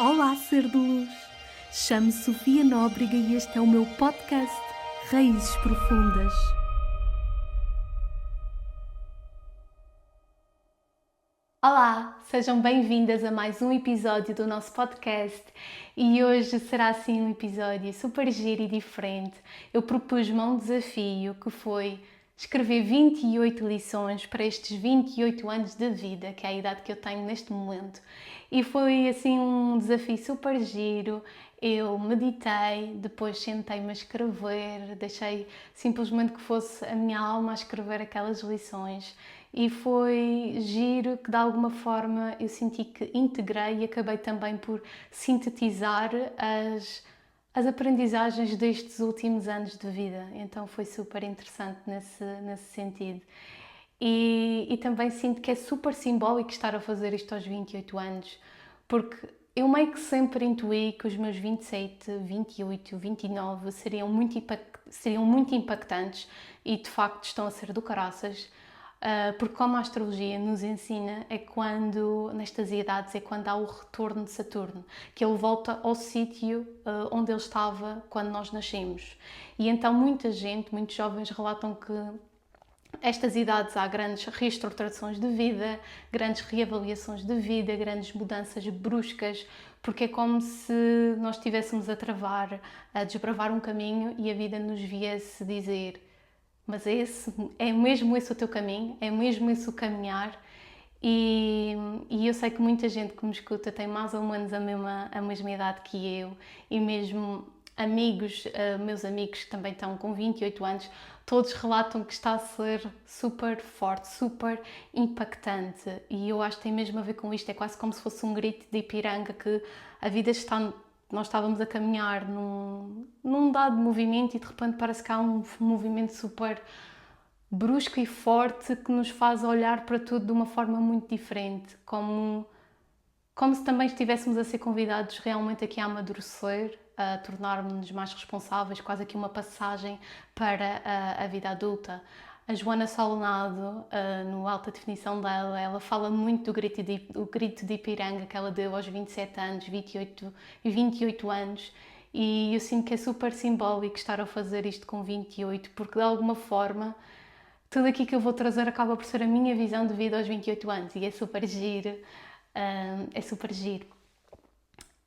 Olá, ser de luz! Chamo-me Sofia Nóbrega e este é o meu podcast Raízes Profundas. Olá, sejam bem-vindas a mais um episódio do nosso podcast e hoje será assim um episódio super giro e diferente. Eu propus-me um desafio que foi escrever 28 lições para estes 28 anos de vida, que é a idade que eu tenho neste momento. E foi assim um desafio super giro. Eu meditei, depois sentei-me a escrever, deixei simplesmente que fosse a minha alma a escrever aquelas lições. E foi giro que de alguma forma eu senti que integrei e acabei também por sintetizar as aprendizagens destes últimos anos de vida. Então foi super interessante nesse sentido. E também sinto que é super simbólico estar a fazer isto aos 28 anos, porque eu meio que sempre intuí que os meus 27, 28, 29 seriam muito impactantes e de facto estão a ser do caraças. Porque como a astrologia nos ensina, é quando, nestas idades, é quando há o retorno de Saturno, que ele volta ao sítio onde ele estava quando nós nascemos. E então muita gente, muitos jovens relatam que estas idades há grandes reestruturações de vida, grandes reavaliações de vida, grandes mudanças bruscas, porque é como se nós estivéssemos a travar, a desbravar um caminho e a vida nos viesse dizer: mas é mesmo esse o teu caminho? É mesmo esse o caminhar? E eu sei que muita gente que me escuta tem mais ou menos a mesma idade que eu e mesmo amigos, meus amigos que também estão com 28 anos, todos relatam que está a ser super forte, super impactante. E eu acho que tem mesmo a ver com isto, é quase como se fosse um grito de Ipiranga que a vida está... Nós estávamos a caminhar num dado movimento e de repente parece que há um movimento super brusco e forte que nos faz olhar para tudo de uma forma muito diferente, como se também estivéssemos a ser convidados realmente aqui a amadurecer, a tornarmos-nos mais responsáveis, quase aqui uma passagem para a vida adulta. A Joana Solnado, no Alta Definição dela, ela fala muito do grito de Ipiranga que ela deu aos 27 anos, 28 anos, e eu sinto que é super simbólico estar a fazer isto com 28, porque de alguma forma tudo aqui que eu vou trazer acaba por ser a minha visão de vida aos 28 anos e é super giro, é super giro.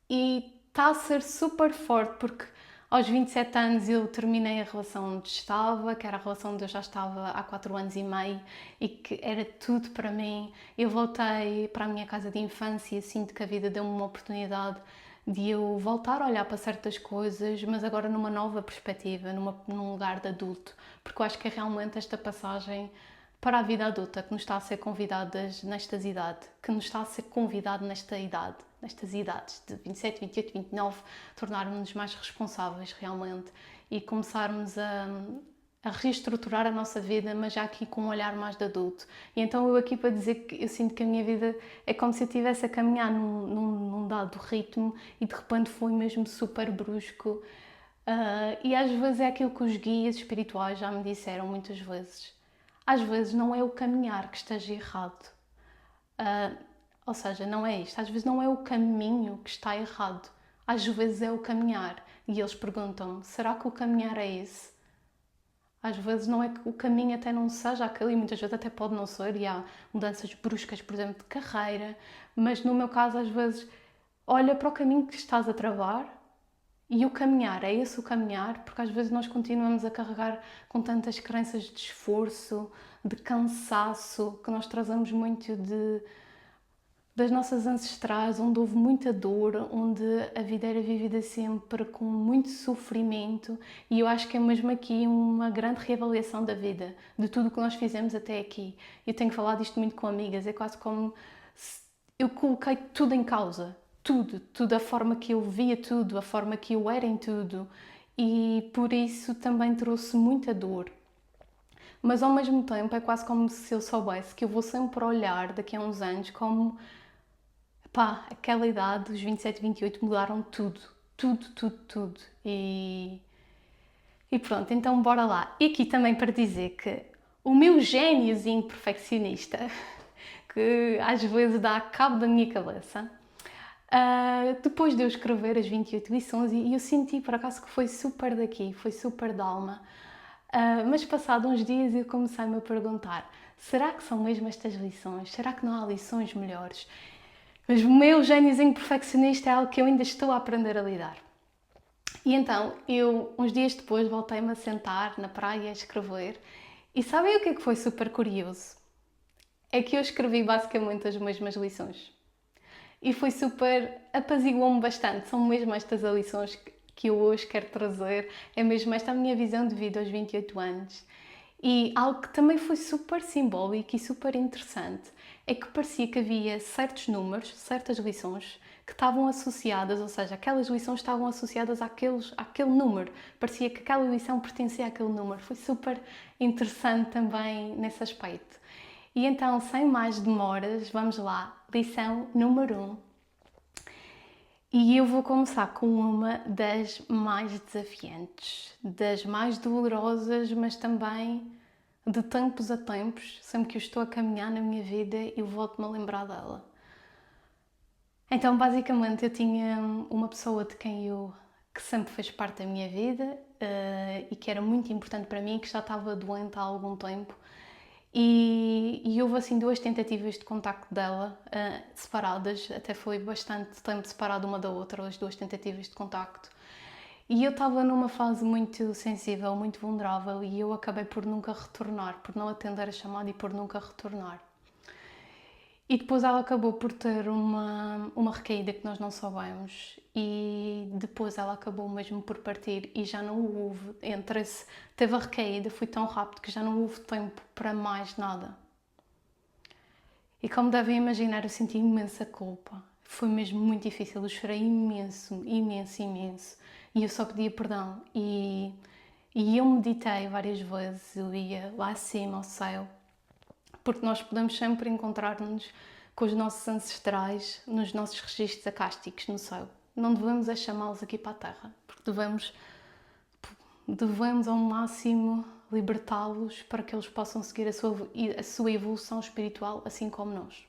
E está a ser super forte porque aos 27 anos eu terminei a relação onde estava, que era a relação onde eu já estava há 4 anos e meio e que era tudo para mim. Eu voltei para a minha casa de infância e sinto que a vida deu-me uma oportunidade de eu voltar a olhar para certas coisas, mas agora numa nova perspectiva, num lugar de adulto, porque eu acho que é realmente esta passagem para a vida adulta que nos está a ser convidadas nestas idades, que nos está a ser convidado nesta idade, nestas idades de 27, 28, 29, tornarmos-nos mais responsáveis realmente e começarmos a reestruturar a nossa vida, mas já aqui com um olhar mais de adulto. E então eu aqui para dizer que eu sinto que a minha vida é como se eu estivesse a caminhar num dado ritmo e de repente foi mesmo super brusco. E às vezes é aquilo que os guias espirituais já me disseram muitas vezes. Às vezes não é o caminhar que esteja errado. Ou seja, não é isto. Às vezes não é o caminho que está errado. Às vezes é o caminhar. E eles perguntam-me, será que o caminhar é esse? Às vezes não é que o caminho até não seja aquele, e muitas vezes até pode não ser, e há mudanças bruscas, por exemplo, de carreira, mas no meu caso, às vezes, olha para o caminho que estás a travar e o caminhar, é esse o caminhar, porque às vezes nós continuamos a carregar com tantas crenças de esforço, de cansaço, que nós trazemos muito das nossas ancestrais, onde houve muita dor, onde a vida era vivida sempre com muito sofrimento, e eu acho que é mesmo aqui uma grande reavaliação da vida, de tudo o que nós fizemos até aqui. Eu tenho falado isto muito com amigas, é quase como se eu coloquei tudo em causa, tudo, a forma que eu via tudo, a forma que eu era em tudo, e por isso também trouxe muita dor. Mas ao mesmo tempo é quase como se eu soubesse que eu vou sempre olhar daqui a uns anos como aquela idade, os 27, 28 mudaram tudo. E pronto, então bora lá. E aqui também para dizer que o meu gêniozinho perfeccionista, que às vezes dá cabo da minha cabeça, Depois de eu escrever as 28 lições, e eu senti por acaso que foi super daqui, foi super da alma. Mas passados uns dias eu comecei-me a perguntar: será que são mesmo estas lições? Será que não há lições melhores? Mas o meu gêniozinho perfeccionista é algo que eu ainda estou a aprender a lidar. E então, eu, uns dias depois, voltei-me a sentar na praia a escrever. E sabem o que é que foi super curioso? É que eu escrevi basicamente as mesmas lições. E foi super, apaziguou-me bastante. São mesmo estas as lições que eu hoje quero trazer. É mesmo esta a minha visão de vida aos 28 anos. E algo que também foi super simbólico e super interessante é que parecia que havia certos números, certas lições, que estavam associadas, ou seja, aquelas lições estavam associadas àquele número. Parecia que aquela lição pertencia àquele número. Foi super interessante também nesse aspecto. E então, sem mais demoras, vamos lá. Lição número 1. E eu vou começar com uma das mais desafiantes, das mais dolorosas, mas também de tempos a tempos, sempre que eu estou a caminhar na minha vida, eu volto-me a lembrar dela. Então, basicamente, eu tinha uma pessoa de quem que sempre fez parte da minha vida e que era muito importante para mim, que já estava doente há algum tempo. E houve assim 2 tentativas de contacto dela, separadas, até foi bastante tempo separado uma da outra, as 2 tentativas de contacto. E eu estava numa fase muito sensível, muito vulnerável, e eu acabei por nunca retornar, por não atender a chamada e por nunca retornar. E depois ela acabou por ter uma recaída que nós não soubemos, e depois ela acabou mesmo por partir e já não houve, teve a recaída, foi tão rápido que já não houve tempo para mais nada. E como devem imaginar, eu senti imensa culpa. Foi mesmo muito difícil, eu chorei imenso, imenso, imenso. E eu só pedia perdão. E eu meditei várias vezes, eu ia lá acima ao céu, porque nós podemos sempre encontrar-nos com os nossos ancestrais nos nossos registros acásticos no céu. Não devemos é chamá-los aqui para a Terra, porque devemos ao máximo libertá-los para que eles possam seguir a sua evolução espiritual, assim como nós.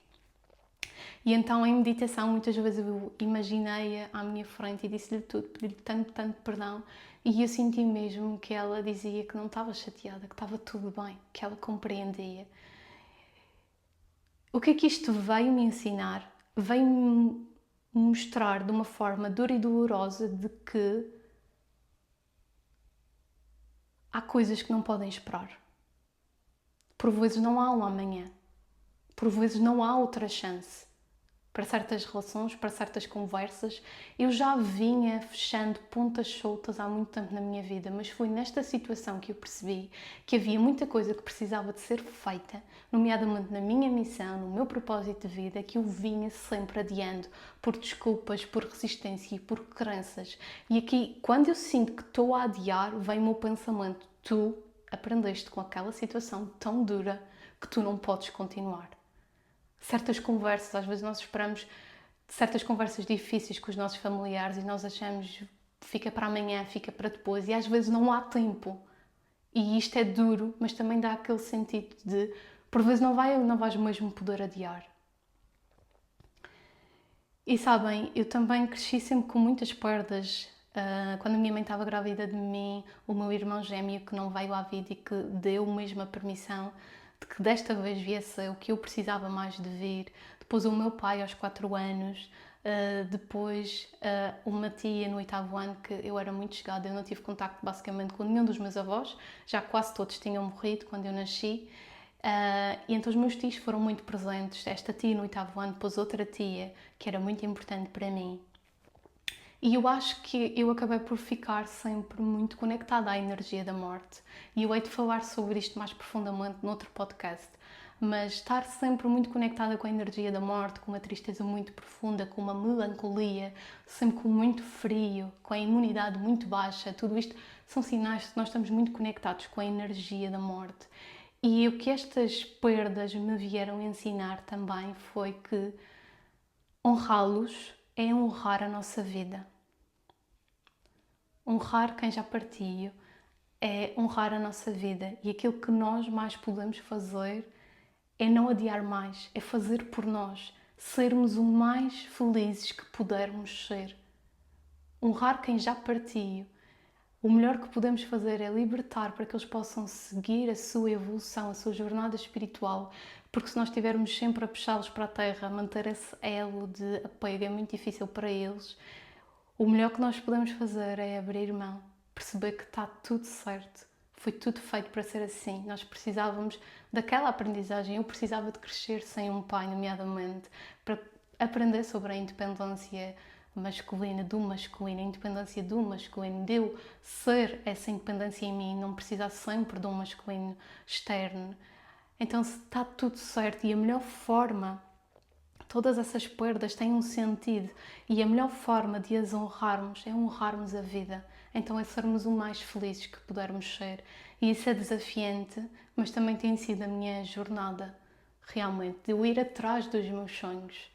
E então, em meditação, muitas vezes eu imaginei-a à minha frente e disse-lhe tudo, pedi-lhe tanto, tanto perdão. E eu senti mesmo que ela dizia que não estava chateada, que estava tudo bem, que ela compreendia. O que é que isto veio me ensinar? Veio-me mostrar de uma forma dura e dolorosa de que há coisas que não podem esperar. Por vezes não há um amanhã. Por vezes não há outra chance. Para certas relações, para certas conversas, eu já vinha fechando pontas soltas há muito tempo na minha vida, mas foi nesta situação que eu percebi que havia muita coisa que precisava de ser feita, nomeadamente na minha missão, no meu propósito de vida, que eu vinha sempre adiando por desculpas, por resistência e por crenças. E aqui, quando eu sinto que estou a adiar, vem o meu pensamento: tu aprendeste com aquela situação tão dura que tu não podes continuar. Certas conversas, às vezes nós esperamos certas conversas difíceis com os nossos familiares e nós achamos fica para amanhã, fica para depois, e às vezes não há tempo. E isto é duro, mas também dá aquele sentido de por vezes não vais mesmo poder adiar. E sabem, eu também cresci sempre com muitas perdas. Quando a minha mãe estava grávida de mim, o meu irmão gêmeo que não veio à vida e que deu mesmo a permissão de que desta vez viesse o que eu precisava mais de vir. Depois o meu pai aos 4 anos, depois uma tia no 8º ano, que eu era muito chegada, eu não tive contacto basicamente com nenhum dos meus avós, já quase todos tinham morrido quando eu nasci. E então os meus tios foram muito presentes, esta tia no 8º ano, depois outra tia que era muito importante para mim. E eu acho que eu acabei por ficar sempre muito conectada à energia da morte. E eu hei de falar sobre isto mais profundamente noutro podcast. Mas estar sempre muito conectada com a energia da morte, com uma tristeza muito profunda, com uma melancolia, sempre com muito frio, com a imunidade muito baixa, tudo isto são sinais de que nós estamos muito conectados com a energia da morte. E o que estas perdas me vieram ensinar também foi que honrá-los é honrar a nossa vida. Honrar quem já partiu é honrar a nossa vida, e aquilo que nós mais podemos fazer é não adiar mais, é fazer por nós. sermos o mais felizes que pudermos ser. Honrar quem já partiu. O melhor que podemos fazer é libertar para que eles possam seguir a sua evolução, a sua jornada espiritual, porque se nós estivermos sempre a puxá-los para a terra, manter esse elo de apego é muito difícil para eles. O melhor que nós podemos fazer é abrir mão, perceber que está tudo certo, foi tudo feito para ser assim. Nós precisávamos daquela aprendizagem, eu precisava de crescer sem um pai, nomeadamente, para aprender sobre a independência masculina, do masculino, a independência do masculino, de eu ser essa independência em mim, não precisar sempre de um masculino externo. Então, se está tudo certo e a melhor forma, todas essas perdas têm um sentido e a melhor forma de as honrarmos é honrarmos a vida. Então é sermos o mais felizes que pudermos ser. E isso é desafiante, mas também tem sido a minha jornada, realmente, de eu ir atrás dos meus sonhos.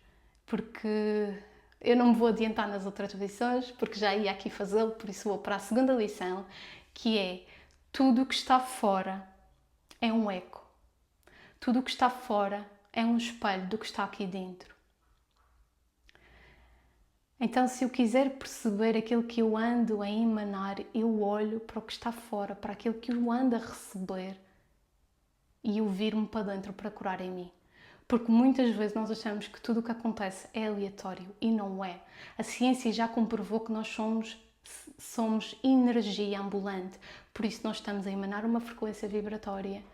Porque eu não me vou adiantar nas outras lições, porque já ia aqui fazê-lo, por isso vou para a segunda lição, que é: tudo o que está fora é um eco. Tudo o que está fora é um espelho do que está aqui dentro. Então, se eu quiser perceber aquilo que eu ando a emanar, eu olho para o que está fora, para aquilo que eu ando a receber e eu viro-me para dentro para curar em mim. Porque muitas vezes nós achamos que tudo o que acontece é aleatório e não é. A ciência já comprovou que nós somos energia ambulante, por isso nós estamos a emanar uma frequência vibratória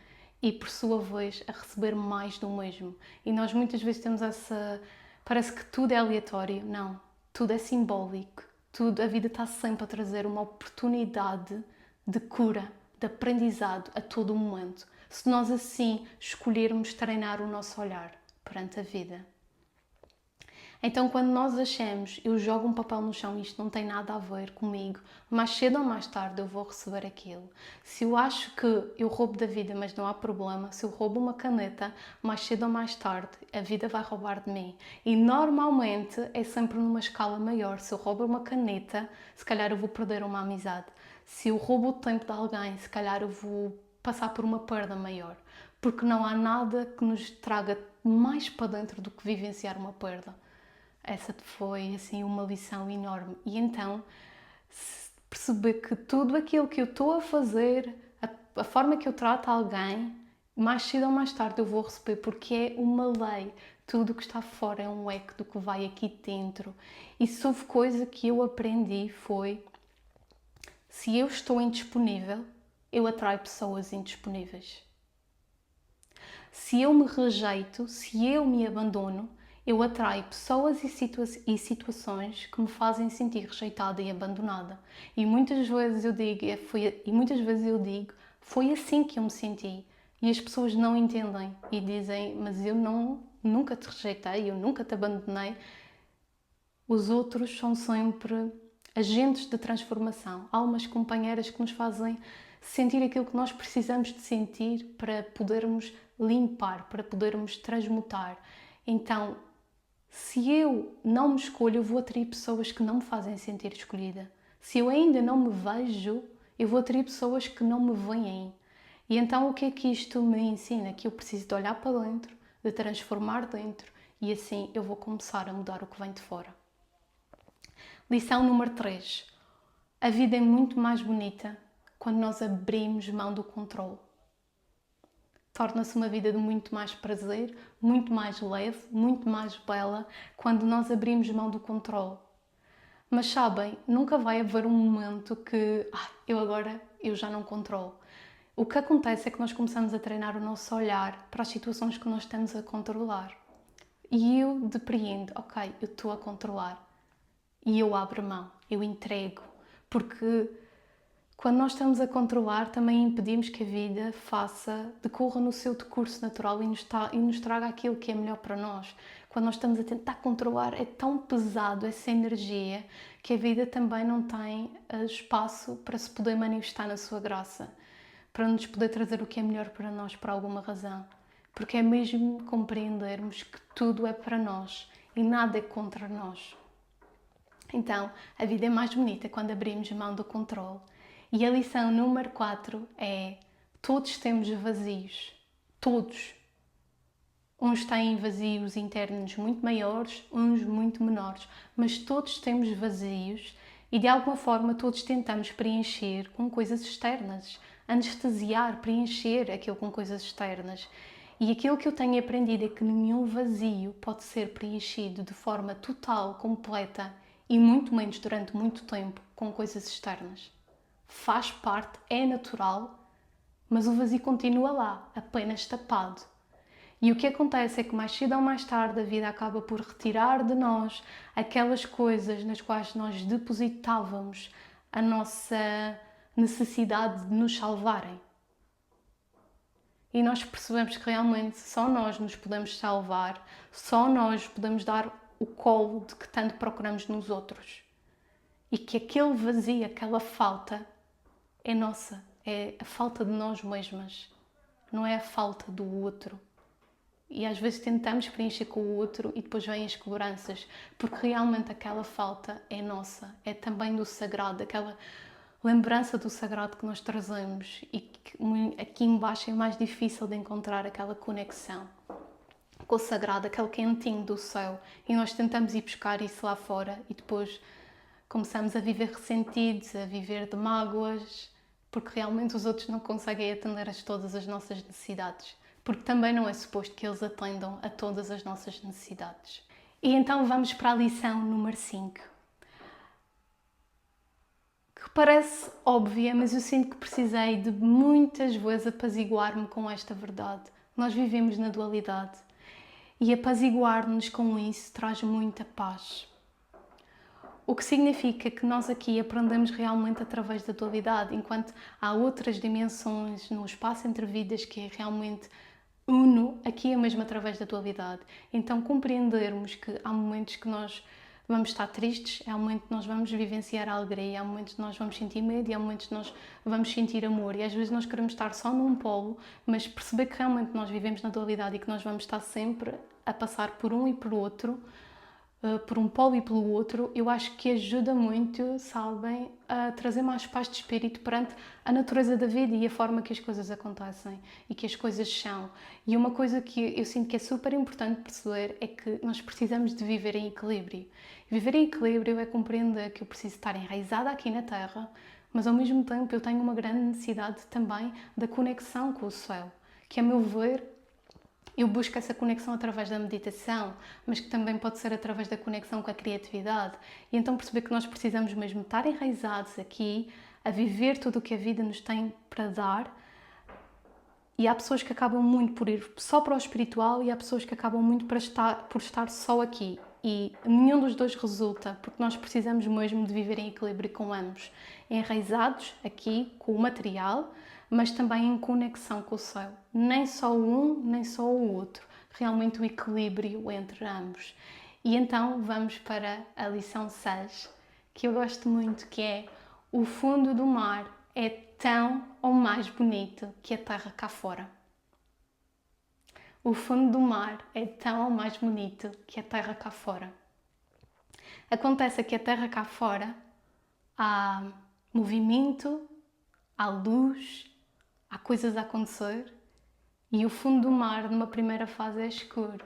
e, por sua vez, a receber mais do mesmo. E nós muitas vezes temos parece que tudo é aleatório. Não, tudo é simbólico. A vida está sempre a trazer uma oportunidade de cura, de aprendizado a todo o momento. Se nós assim escolhermos treinar o nosso olhar perante a vida. Então, quando nós achamos, eu jogo um papel no chão, isto não tem nada a ver comigo, mais cedo ou mais tarde eu vou receber aquilo. Se eu acho que eu roubo da vida, mas não há problema, se eu roubo uma caneta, mais cedo ou mais tarde a vida vai roubar de mim. E normalmente é sempre numa escala maior. Se eu roubo uma caneta, se calhar eu vou perder uma amizade. Se eu roubo o tempo de alguém, se calhar eu vou passar por uma perda maior. Porque não há nada que nos traga mais para dentro do que vivenciar uma perda. Essa foi assim uma lição enorme. E então perceber que tudo aquilo que eu estou a fazer, a forma que eu trato alguém, mais cedo ou mais tarde eu vou receber, porque é uma lei. Tudo o que está fora é um eco do que vai aqui dentro. E se houve coisa que eu aprendi foi: se eu estou indisponível, eu atraio pessoas indisponíveis. Se eu me rejeito, se eu me abandono, eu atraio pessoas e situações que me fazem sentir rejeitada e abandonada. E muitas vezes eu digo, foi assim que eu me senti. E as pessoas não entendem e dizem: mas eu nunca te rejeitei, eu nunca te abandonei. Os outros são sempre agentes de transformação, almas companheiras que nos fazem sentir aquilo que nós precisamos de sentir para podermos limpar, para podermos transmutar. Então, se eu não me escolho, eu vou atrair pessoas que não me fazem sentir escolhida. Se eu ainda não me vejo, eu vou atrair pessoas que não me veem. E então o que é que isto me ensina? Que eu preciso de olhar para dentro, de transformar dentro, e assim eu vou começar a mudar o que vem de fora. Lição número 3. A vida é muito mais bonita quando nós abrimos mão do controle. Torna-se uma vida de muito mais prazer, muito mais leve, muito mais bela quando nós abrimos mão do controle. Mas sabem, nunca vai haver um momento que eu já não controlo. O que acontece é que nós começamos a treinar o nosso olhar para as situações que nós estamos a controlar. E eu depreendo, ok, eu estou a controlar. E eu abro mão, eu entrego. Porque quando nós estamos a controlar, também impedimos que a vida decorra no seu decurso natural e nos traga aquilo que é melhor para nós. Quando nós estamos a tentar controlar, é tão pesado essa energia que a vida também não tem espaço para se poder manifestar na sua graça, para nos poder trazer o que é melhor para nós por alguma razão. Porque é mesmo compreendermos que tudo é para nós e nada é contra nós. Então, a vida é mais bonita quando abrimos mão do controle. E a lição número 4 é: todos temos vazios. Todos. Uns têm vazios internos muito maiores, uns muito menores, mas todos temos vazios e de alguma forma todos tentamos preencher com coisas externas, anestesiar, preencher aquilo com coisas externas. E aquilo que eu tenho aprendido é que nenhum vazio pode ser preenchido de forma total, completa e muito menos durante muito tempo com coisas externas. Faz parte, é natural, mas o vazio continua lá, apenas tapado. E o que acontece é que mais cedo ou mais tarde a vida acaba por retirar de nós aquelas coisas nas quais nós depositávamos a nossa necessidade de nos salvarem. E nós percebemos que realmente só nós nos podemos salvar, só nós podemos dar o colo de que tanto procuramos nos outros. E que aquele vazio, aquela falta é nossa, é a falta de nós mesmas, não é a falta do outro. E às vezes tentamos preencher com o outro e depois vêm as cobranças, porque realmente aquela falta é nossa, é também do sagrado, aquela lembrança do sagrado que nós trazemos e que aqui embaixo é mais difícil de encontrar aquela conexão com o sagrado, aquele quentinho do céu, e nós tentamos ir buscar isso lá fora e depois começamos a viver ressentidos, a viver de mágoas, porque realmente os outros não conseguem atender a todas as nossas necessidades. Porque também não é suposto que eles atendam a todas as nossas necessidades. E então vamos para a lição número 5. Que parece óbvia, mas eu sinto que precisei de muitas vezes apaziguar-me com esta verdade. Nós vivemos na dualidade e apaziguar-nos com isso traz muita paz. O que significa que nós aqui aprendemos realmente através da dualidade, enquanto há outras dimensões no espaço entre vidas que é realmente uno, aqui é mesmo através da dualidade. Então compreendermos que há momentos que nós vamos estar tristes, há momentos que nós vamos vivenciar a alegria, há momentos que nós vamos sentir medo e há momentos que nós vamos sentir amor. E às vezes nós queremos estar só num polo, mas perceber que realmente nós vivemos na dualidade e que nós vamos estar sempre a passar por um e por outro, por um polo e pelo outro, eu acho que ajuda muito, sabem, a trazer mais paz de espírito perante a natureza da vida e a forma que as coisas acontecem e que as coisas são. E uma coisa que eu sinto que é super importante perceber é que nós precisamos de viver em equilíbrio. Viver em equilíbrio é compreender que eu preciso estar enraizada aqui na Terra, mas ao mesmo tempo eu tenho uma grande necessidade também da conexão com o céu, que a meu ver eu busco essa conexão através da meditação, mas que também pode ser através da conexão com a criatividade. E então perceber que nós precisamos mesmo estar enraizados aqui, a viver tudo o que a vida nos tem para dar. E há pessoas que acabam muito por ir só para o espiritual e há pessoas que acabam muito por estar só aqui. E nenhum dos dois resulta, porque nós precisamos mesmo de viver em equilíbrio com ambos. Enraizados aqui com o material, mas também em conexão com o céu. Nem só um, nem só o outro. Realmente o equilíbrio entre ambos. E então vamos para a lição 6, que eu gosto muito, que é: o fundo do mar é tão ou mais bonito que a terra cá fora. O fundo do mar é tão ou mais bonito que a terra cá fora. Acontece que a terra cá fora há movimento, há luz, há coisas a acontecer, e o fundo do mar numa primeira fase é escuro.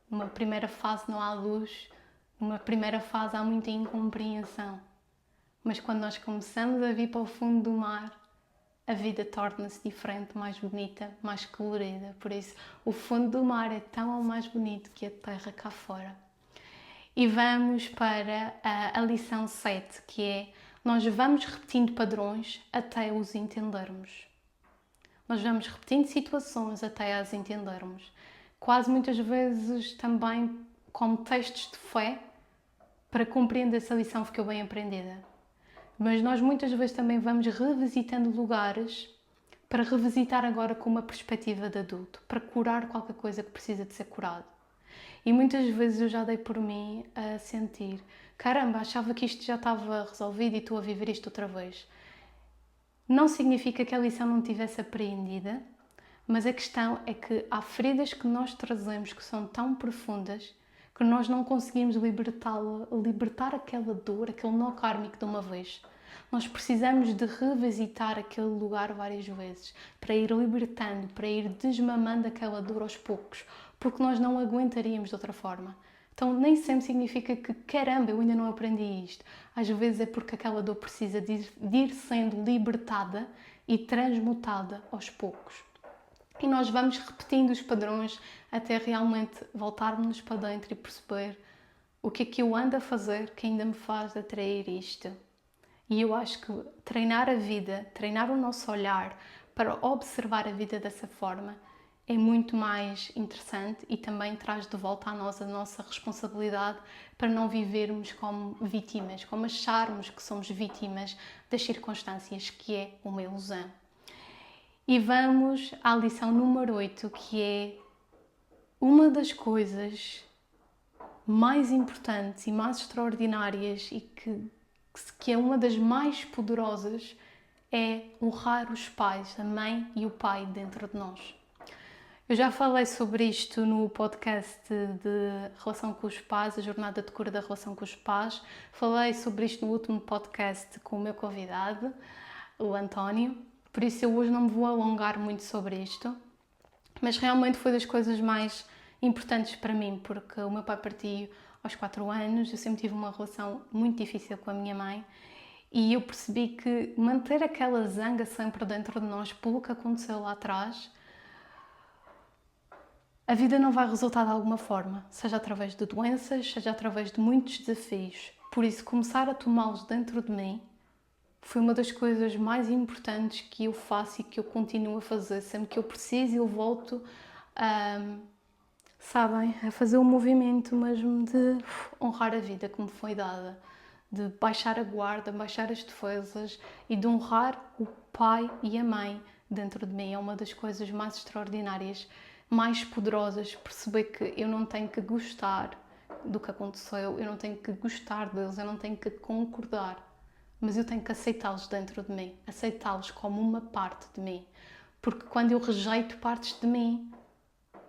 Numa primeira fase não há luz, numa primeira fase há muita incompreensão. Mas quando nós começamos a vir para o fundo do mar, a vida torna-se diferente, mais bonita, mais colorida. Por isso, o fundo do mar é tão ou mais bonito que a terra cá fora. E vamos para a lição 7, que é: nós vamos repetindo padrões até os entendermos. Nós vamos repetindo situações até as entendermos. Quase muitas vezes também como textos de fé para compreender se a lição ficou bem aprendida. Mas nós muitas vezes também vamos revisitando lugares para revisitar agora com uma perspectiva de adulto, para curar qualquer coisa que precisa de ser curado. E muitas vezes eu já dei por mim a sentir: caramba, achava que isto já estava resolvido e estou a viver isto outra vez. Não significa que a lição não tivesse apreendida, mas a questão é que há feridas que nós trazemos que são tão profundas que nós não conseguimos libertar aquela dor, aquele nó kármico de uma vez. Nós precisamos de revisitar aquele lugar várias vezes, para ir libertando, para ir desmamando aquela dor aos poucos, porque nós não aguentaríamos de outra forma. Então nem sempre significa que, caramba, eu ainda não aprendi isto. Às vezes é porque aquela dor precisa de ir sendo libertada e transmutada aos poucos. E nós vamos repetindo os padrões até realmente voltarmos para dentro e perceber o que é que eu ando a fazer que ainda me faz atrair isto. E eu acho que treinar a vida, treinar o nosso olhar para observar a vida dessa forma é muito mais interessante e também traz de volta a nós a nossa responsabilidade para não vivermos como vítimas, como acharmos que somos vítimas das circunstâncias, que é uma ilusão. E vamos à lição número 8, que é uma das coisas mais importantes e mais extraordinárias e que é uma das mais poderosas, é honrar os pais, a mãe e o pai dentro de nós. Eu já falei sobre isto no podcast de relação com os pais, a jornada de cura da relação com os pais. Falei sobre isto no último podcast com o meu convidado, o António. Por isso eu hoje não me vou alongar muito sobre isto. Mas realmente foi das coisas mais importantes para mim, porque o meu pai partiu aos 4 anos, eu sempre tive uma relação muito difícil com a minha mãe e eu percebi que manter aquela zanga sempre dentro de nós pelo que aconteceu lá atrás, a vida não vai resultar de alguma forma, seja através de doenças, seja através de muitos desafios. Por isso, começar a tomá-los dentro de mim foi uma das coisas mais importantes que eu faço e que eu continuo a fazer. Sempre que eu preciso, eu volto a fazer o movimento mesmo de honrar a vida que me foi dada, de baixar a guarda, baixar as defesas e de honrar o pai e a mãe dentro de mim. É uma das coisas mais extraordinárias, mais poderosas, perceber que eu não tenho que gostar do que aconteceu, eu não tenho que gostar deles, eu não tenho que concordar, mas eu tenho que aceitá-los dentro de mim, aceitá-los como uma parte de mim, porque quando eu rejeito partes de mim,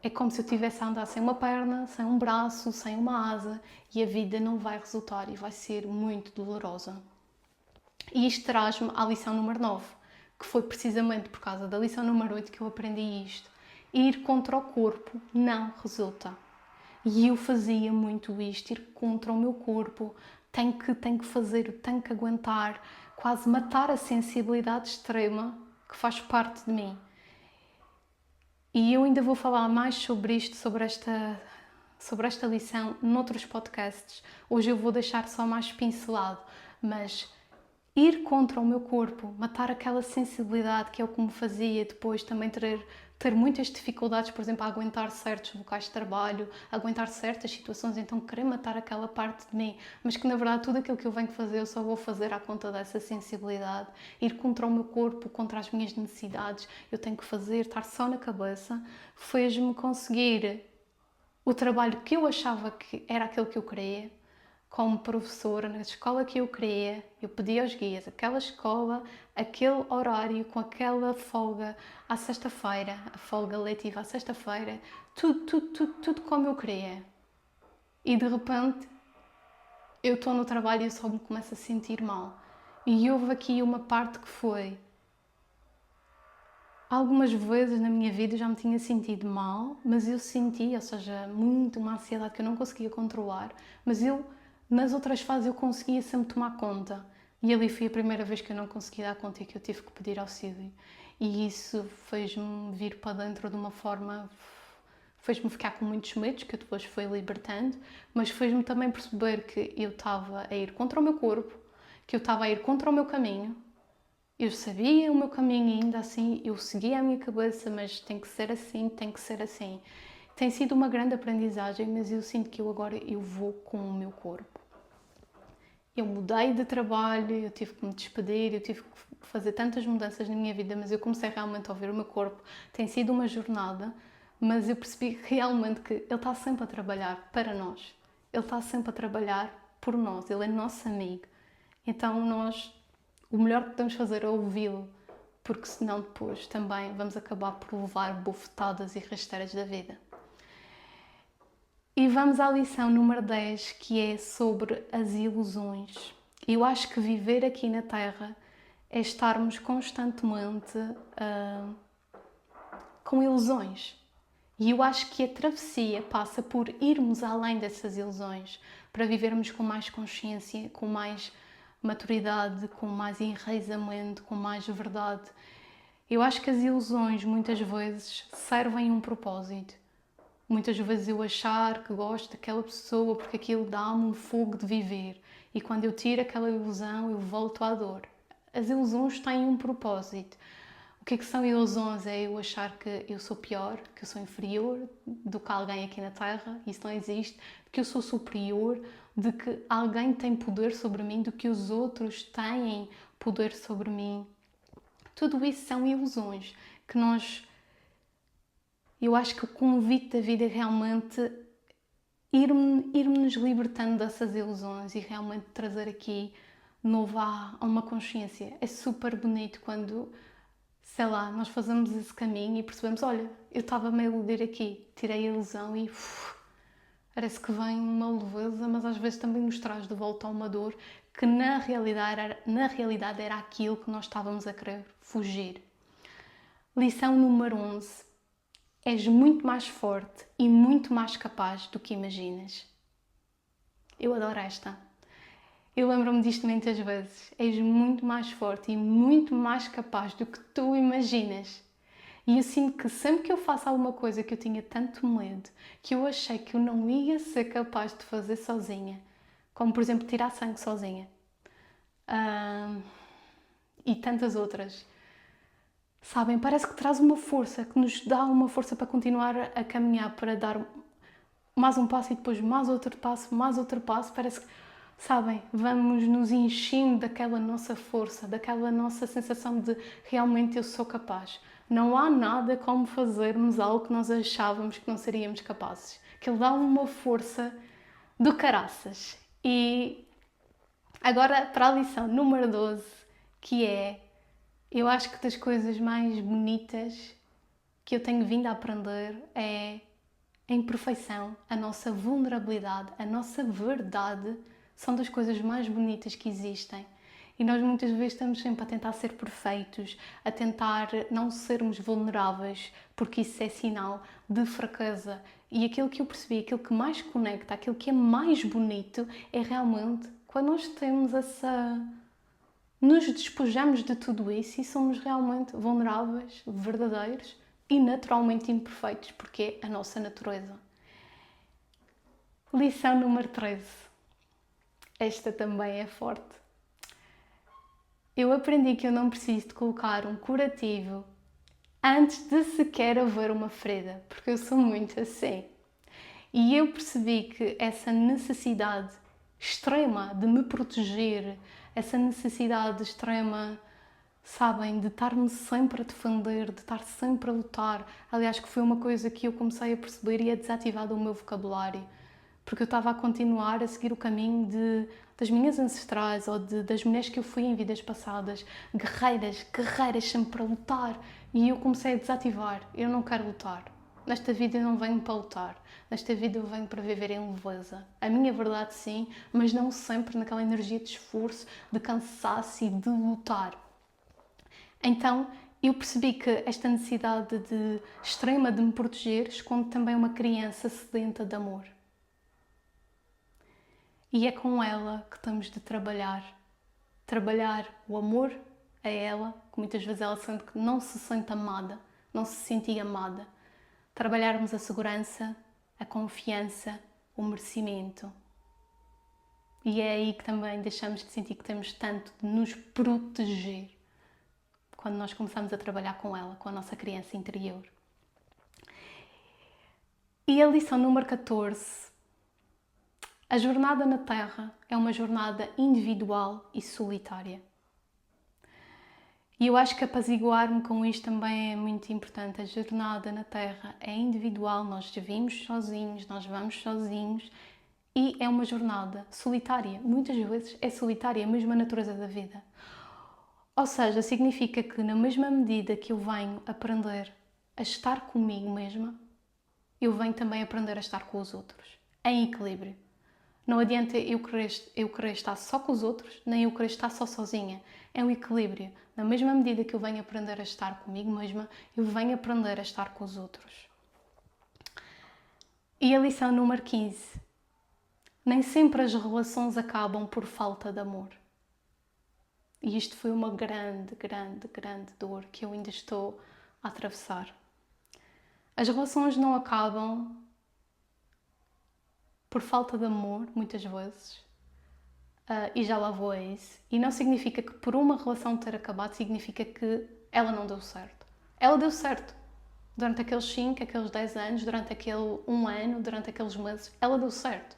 é como se eu estivesse a andar sem uma perna, sem um braço, sem uma asa, e a vida não vai resultar e vai ser muito dolorosa. E isto traz-me à lição número 9, que foi precisamente por causa da lição número 8 que eu aprendi isto. Ir contra o corpo não resulta. E eu fazia muito isto, ir contra o meu corpo, tenho que fazer, tenho que aguentar, quase matar a sensibilidade extrema que faz parte de mim. E eu ainda vou falar mais sobre isto, sobre esta lição, noutros podcasts. Hoje eu vou deixar só mais pincelado, mas ir contra o meu corpo, matar aquela sensibilidade que é o que me fazia depois também ter muitas dificuldades, por exemplo, a aguentar certos locais de trabalho, a aguentar certas situações, então querer matar aquela parte de mim, mas que na verdade tudo aquilo que eu venho fazer eu só vou fazer à conta dessa sensibilidade, ir contra o meu corpo, contra as minhas necessidades, eu tenho que fazer, estar só na cabeça, fez-me conseguir o trabalho que eu achava que era aquele que eu queria. Como professora, na escola que eu queria, eu pedi aos guias aquela escola, aquele horário, com aquela folga à sexta-feira, a folga letiva à sexta-feira, tudo como eu queria. E de repente, eu estou no trabalho e eu só me começo a sentir mal. E houve aqui uma parte que foi... Algumas vezes na minha vida eu já me tinha sentido mal, mas eu sentia, ou seja, muito uma ansiedade que eu não conseguia controlar, mas nas outras fases eu conseguia sempre tomar conta. E ali foi a primeira vez que eu não conseguia dar conta e que eu tive que pedir auxílio. E isso fez-me vir para dentro de uma forma... Fez-me ficar com muitos medos, que eu depois fui libertando, mas fez-me também perceber que eu estava a ir contra o meu corpo, que eu estava a ir contra o meu caminho. Eu sabia o meu caminho e ainda assim eu seguia a minha cabeça, mas tem que ser assim, tem que ser assim. Tem sido uma grande aprendizagem, mas eu sinto que agora eu vou com o meu corpo. Eu mudei de trabalho, eu tive que me despedir, eu tive que fazer tantas mudanças na minha vida, mas eu comecei realmente a ouvir o meu corpo. Tem sido uma jornada, mas eu percebi realmente que ele está sempre a trabalhar para nós. Ele está sempre a trabalhar por nós, ele é nosso amigo. Então o melhor que podemos fazer é ouvi-lo, porque senão depois também vamos acabar por levar bofetadas e rasteiras da vida. E vamos à lição número 10, que é sobre as ilusões. Eu acho que viver aqui na Terra é estarmos constantemente com ilusões. E eu acho que a travessia passa por irmos além dessas ilusões, para vivermos com mais consciência, com mais maturidade, com mais enraizamento, com mais verdade. Eu acho que as ilusões muitas vezes servem um propósito. Muitas vezes eu achar que gosto daquela pessoa porque aquilo dá-me um fogo de viver. E quando eu tiro aquela ilusão, eu volto à dor. As ilusões têm um propósito. O que são ilusões? É eu achar que eu sou pior, que eu sou inferior do que alguém aqui na Terra, isso não existe, que eu sou superior, de que alguém tem poder sobre mim, de que os outros têm poder sobre mim. Tudo isso são ilusões que eu acho que o convite da vida é realmente irmos libertando dessas ilusões e realmente trazer aqui novo a uma consciência. É super bonito quando, sei lá, nós fazemos esse caminho e percebemos, olha, eu estava-me a iludir aqui, tirei a ilusão e parece que vem uma leveza, mas às vezes também nos traz de volta a uma dor que na realidade era aquilo que nós estávamos a querer fugir. Lição número 11. És muito mais forte e muito mais capaz do que imaginas. Eu adoro esta. Eu lembro-me disto muitas vezes. És muito mais forte e muito mais capaz do que tu imaginas. E eu sinto que sempre que eu faço alguma coisa que eu tinha tanto medo, que eu achei que eu não ia ser capaz de fazer sozinha, como por exemplo tirar sangue sozinha, e tantas outras, sabem, parece que traz uma força, que nos dá uma força para continuar a caminhar, para dar mais um passo e depois mais outro passo, parece que, sabem, vamos nos enchendo daquela nossa força, daquela nossa sensação de realmente eu sou capaz. Não há nada como fazermos algo que nós achávamos que não seríamos capazes. Que ele dá uma força do caraças. E agora para a lição número 12, que é, eu acho que das coisas mais bonitas que eu tenho vindo a aprender é a imperfeição, a nossa vulnerabilidade, a nossa verdade são das coisas mais bonitas que existem. E nós muitas vezes estamos sempre a tentar ser perfeitos, a tentar não sermos vulneráveis, porque isso é sinal de fraqueza. E aquilo que eu percebi, aquilo que mais conecta, aquilo que é mais bonito, é realmente quando nós temos nos despojamos de tudo isso e somos realmente vulneráveis, verdadeiros e naturalmente imperfeitos, porque é a nossa natureza. Lição número 13. Esta também é forte. Eu aprendi que eu não preciso de colocar um curativo antes de sequer haver uma ferida, porque eu sou muito assim. E eu percebi que essa necessidade extrema de me proteger, essa necessidade extrema, sabem, de estar-me sempre a defender, de estar sempre a lutar. Aliás, que foi uma coisa que eu comecei a perceber e a desativar do meu vocabulário. Porque eu estava a continuar a seguir o caminho das minhas ancestrais ou das mulheres que eu fui em vidas passadas, guerreiras sempre a lutar. E eu comecei a desativar. Eu não quero lutar. Nesta vida eu não venho para lutar. Nesta vida eu venho para viver em leveza. A minha verdade sim, mas não sempre naquela energia de esforço, de cansaço e de lutar. Então eu percebi que esta necessidade extrema de me proteger esconde também uma criança sedenta de amor. E é com ela que temos de trabalhar. Trabalhar o amor a ela, que muitas vezes ela sente que não se sente amada, não se sentia amada. Trabalharmos a segurança, a confiança, o merecimento. E é aí que também deixamos de sentir que temos tanto de nos proteger. Quando nós começamos a trabalhar com ela, com a nossa criança interior. E a lição número 14. A jornada na Terra é uma jornada individual e solitária. E eu acho que apaziguar-me com isto também é muito importante. A jornada na Terra é individual, nós vivemos sozinhos, nós vamos sozinhos e é uma jornada solitária. Muitas vezes é solitária, a mesma natureza da vida. Ou seja, significa que na mesma medida que eu venho aprender a estar comigo mesma, eu venho também aprender a estar com os outros, em equilíbrio. Não adianta eu querer estar só com os outros, nem eu querer estar só sozinha. É um equilíbrio. Na mesma medida que eu venho aprender a estar comigo mesma, eu venho aprender a estar com os outros. E a lição número 15. Nem sempre as relações acabam por falta de amor. E isto foi uma grande, grande, grande dor que eu ainda estou a atravessar. As relações não acabam por falta de amor, muitas vezes. E já lá vou a isso. E não significa que por uma relação ter acabado, significa que ela não deu certo. Ela deu certo. Durante aqueles 5, aqueles 10 anos, durante aquele 1 ano, durante aqueles meses, ela deu certo.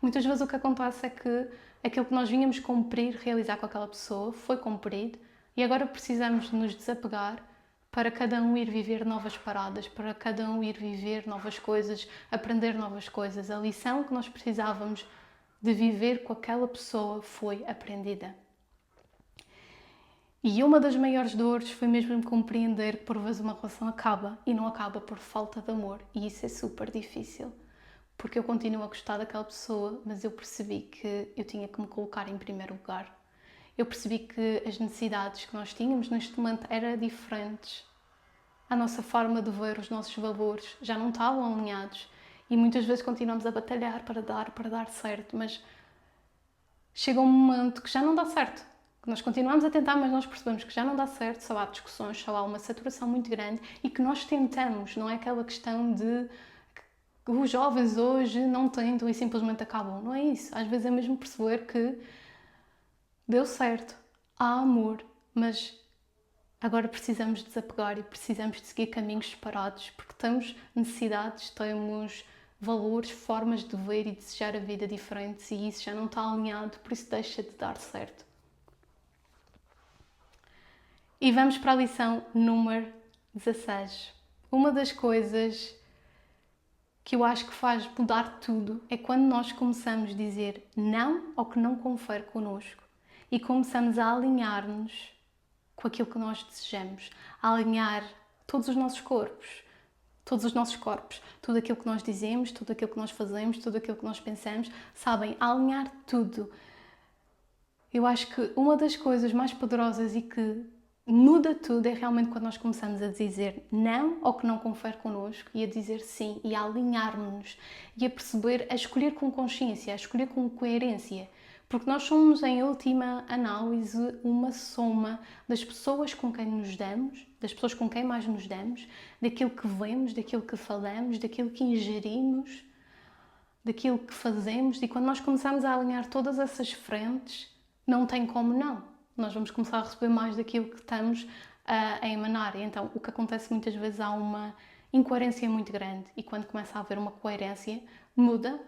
Muitas vezes o que acontece é que aquilo que nós vínhamos cumprir, realizar com aquela pessoa, foi cumprido e agora precisamos nos desapegar para cada um ir viver novas paradas, para cada um ir viver novas coisas, aprender novas coisas. A lição que nós precisávamos de viver com aquela pessoa foi aprendida. E uma das maiores dores foi mesmo compreender que por vezes uma relação acaba e não acaba por falta de amor. E isso é super difícil, porque eu continuo a gostar daquela pessoa, mas eu percebi que eu tinha que me colocar em primeiro lugar. Eu percebi que as necessidades que nós tínhamos neste momento eram diferentes. A nossa forma de ver os nossos valores já não estavam alinhados e muitas vezes continuamos a batalhar para dar certo, mas chega um momento que já não dá certo. Nós continuamos a tentar, mas nós percebemos que já não dá certo, só há discussões, só há uma saturação muito grande e que nós tentamos, não é aquela questão de que os jovens hoje não tentam e simplesmente acabam. Não é isso. Às vezes é mesmo perceber que deu certo, há amor, mas agora precisamos desapegar e precisamos de seguir caminhos separados porque temos necessidades, temos valores, formas de ver e desejar a vida diferentes e isso já não está alinhado, por isso deixa de dar certo. E vamos para a lição número 16. Uma das coisas que eu acho que faz mudar tudo é quando nós começamos a dizer não ao que não confere connosco e começamos a alinhar-nos com aquilo que nós desejamos, a alinhar todos os nossos corpos, tudo aquilo que nós dizemos, tudo aquilo que nós fazemos, tudo aquilo que nós pensamos, sabem, alinhar tudo. Eu acho que uma das coisas mais poderosas e que muda tudo é realmente quando nós começamos a dizer não ao que não confere connosco e a dizer sim e a alinhar-nos e a perceber, a escolher com consciência, a escolher com coerência. Porque nós somos, em última análise, uma soma das pessoas com quem nos damos, das pessoas com quem mais nos damos, daquilo que vemos, daquilo que falamos, daquilo que ingerimos, daquilo que fazemos. E quando nós começamos a alinhar todas essas frentes, não tem como não. Nós vamos começar a receber mais daquilo que estamos a emanar. E então, o que acontece muitas vezes, há uma incoerência muito grande. E quando começa a haver uma coerência, muda.